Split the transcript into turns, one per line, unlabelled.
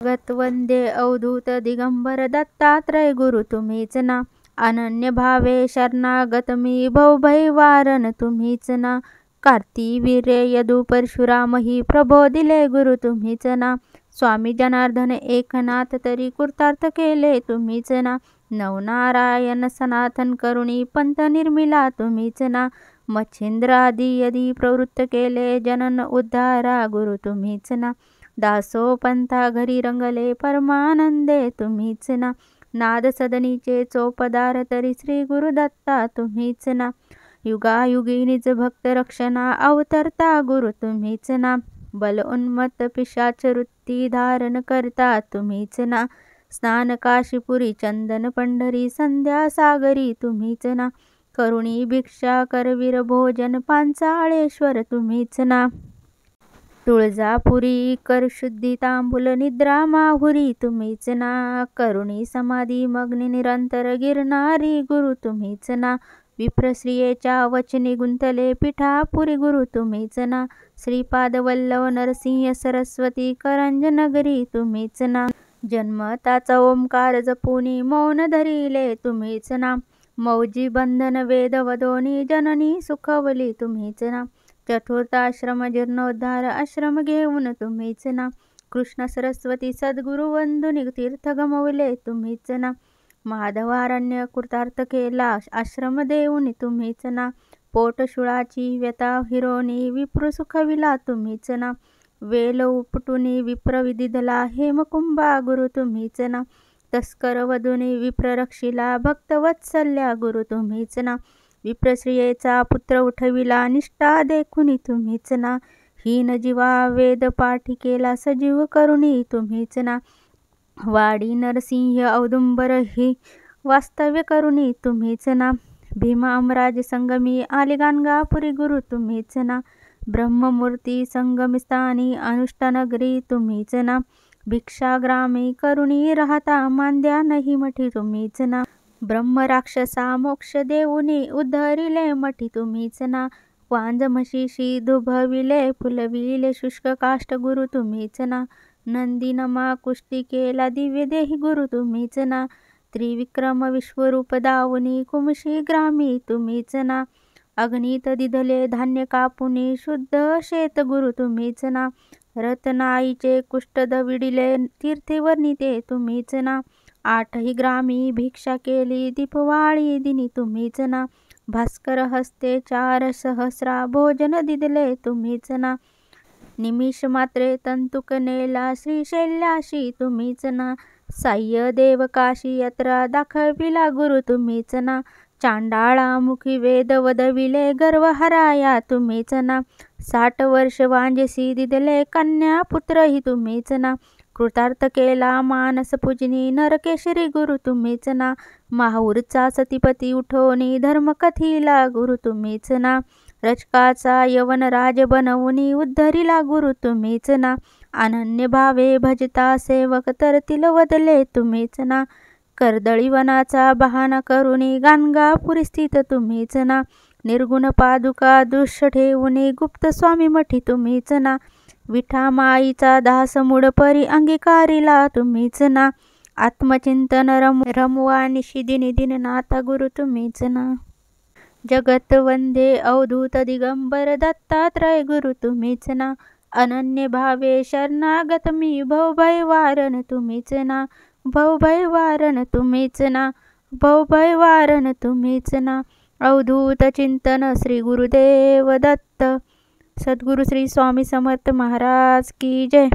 जगत वंदे अवधूत दिगंबर दत्तात्रय गुरु तुम्हीच ना. अनन्य भावे शरणागत मी भवभय वारण तुम्हीच ना. कार्तिवीर्य यदु परशुराम ही प्रभो दिले गुरु तुम्हीच ना. स्वामी जनार्दन एकनाथ तरी कृतार्थ केले तुम्हीच ना. नवनारायण सनातन करुणी पंथ निर्मिला तुम्हीच ना. मच्छिंद्रादी यदी प्रवृत्त केले जनन उद्धारा गुरु तुम्हीच ना. दासोपंथा घरी रंगले परमानंदे तुम्हीच ना. नाद सदनीचे चोपदार तरी श्री गुरुदत्ता तुम्हीच ना. युगायुगी निज भक्त रक्षणा अवतरता गुरु तुम्हीच ना. बल उन्मत्त पिशाच वृत्ती धारण करता तुम्हीच ना. स्नान काशीपुरी चंदन पंढरी संध्या सागरी तुम्हीच ना. करुणी भिक्षा करवीर भोजन पांचाळेश्वर तुम्हीच ना. तुळजापुरी कर शुद्धी तांबूल निद्रा माहुरी तुम्हीच ना. करुणी समाधी मग्नी निरंतर गिरणारी गुरु तुम्हीच ना. विप्रश्रियेच्या वचनी गुंतले पिठापुरी गुरु तुम्हीच ना. श्रीपाद वल्लभ नरसिंह सरस्वती करंजनगरी तुम्हीच ना. जन्मताचा ओंकार जपुनी मौन धरिले तुम्हीच ना. मौजी बंधन वेद वदोनी जननी सुखवली तुम्हीच ना. चतुर्थाश्रम जीर्णोद्धार आश्रम घेऊन तुम्हीच ना. कृष्ण सरस्वती सद्गुरु वंदुनी तीर्थ गमवले तुम्हीच ना. माधवारण्य कृतार्थ केला आश्रम देऊन तुम्हीच ना. पोटशुळाची व्यथा हिरोनी विप्र सुखविला तुम्हीच ना. वेल उपटुनी विप्र विदिधला हेमकुंभा गुरु तुम्हीच ना. तस्कर वधुनी विप्र रक्षिला भक्तवत्सल्या गुरु तुम्हीच ना. विप्रश्रियेचा पुत्र उठविला निष्ठा देखुनी तुम्हीच ना. हीन जीवा वेद पाठी केला सजीव करुणी तुम्हीच ना. वाडी नरसिंह औदुंबर ही वास्तव्य करुणी तुम्हीच ना. भीमा अमराज संगमी आली गाणगापुरी गुरु तुम्हीच ना. ब्रह्ममूर्ती संगमस्थानी अनुष्ठानगरी तुम्हीच ना. भिक्षाग्रामी करुणी राहता मांद्या नाही मठी तुम्हीच ना. ब्रह्म राक्षसा मोक्ष देऊनी उद्धरिले मठी तुम्हीच ना. वांज म्हशीशी दुभविले फुलविले शुष्क काष्ट गुरु तुम्हीच ना. नंदीनमा कुष्टी केला दिव्य देही गुरु तुम्हीच ना. त्रिविक्रम विश्वरूप दावुनी कुमशी ग्रामी तुम्हीच ना. अग्नीत दिधले धान्य कापुनी शुद्ध शेत गुरु तुम्हीच ना. रत्नाईचे कुष्ट दविडिले तीर्थीवर ते तुम्हीच ना. आठही ग्रामी भिक्षा केली दीपवाळी दिनी तुम्हीच ना. भास्कर हस्ते 4 सहस्रा भोजन दिदले तुम्हीच ना. निमिष मात्रे तंतुक नेला श्रीशैल्याशी तुम्हीच ना. साह्य देव काशी यात्रा दाखविला गुरु तुम्हीच ना. चांडाळामुखी वेद वदविले गर्व हराया तुम्हीच ना. 60 वर्ष वांजेसी दिदले कन्या पुत्रही तुम्हीच ना. कृतार्थ केला मानस पूजनी नरकेशरी गुरु तुम्हीच ना. माहूरचा सतीपती उठवणी धर्म कथिला गुरु तुम्हीच ना. रचकाचा यवन राज बनवूनी उद्धरिला गुरु तुम्हीच ना. अनन्य भावे भजता सेवक तरतील वदले तुम्हीच ना. कर्दळी वनाचा बहाना करुणी गाणगापुरी स्थित तुम्हीच ना. निर्गुण पादुका दृश्य ठेवूनी गुप्त स्वामी मठी तुम्हीच ना. विठा माईचा दास मूड परी अंगीकारिला तुम्हीच ना. आत्मचिंतन रमवा निशिदिनी दिननाथा गुरु तुम्हीच ना. जगत वंदे अवधूत दिगंबर दत्तात्रय गुरु तुम्हीच ना. अनन्य भावे शरणागत मी भवभय वारण तुम्हीच ना. भवभय वारण तुम्हीच ना. भवभय वारण तुम्हीच ना. अवधूत चिंतन श्री गुरुदेव दत्त. सद्गुरु श्री स्वामी समर्थ महाराज की जय.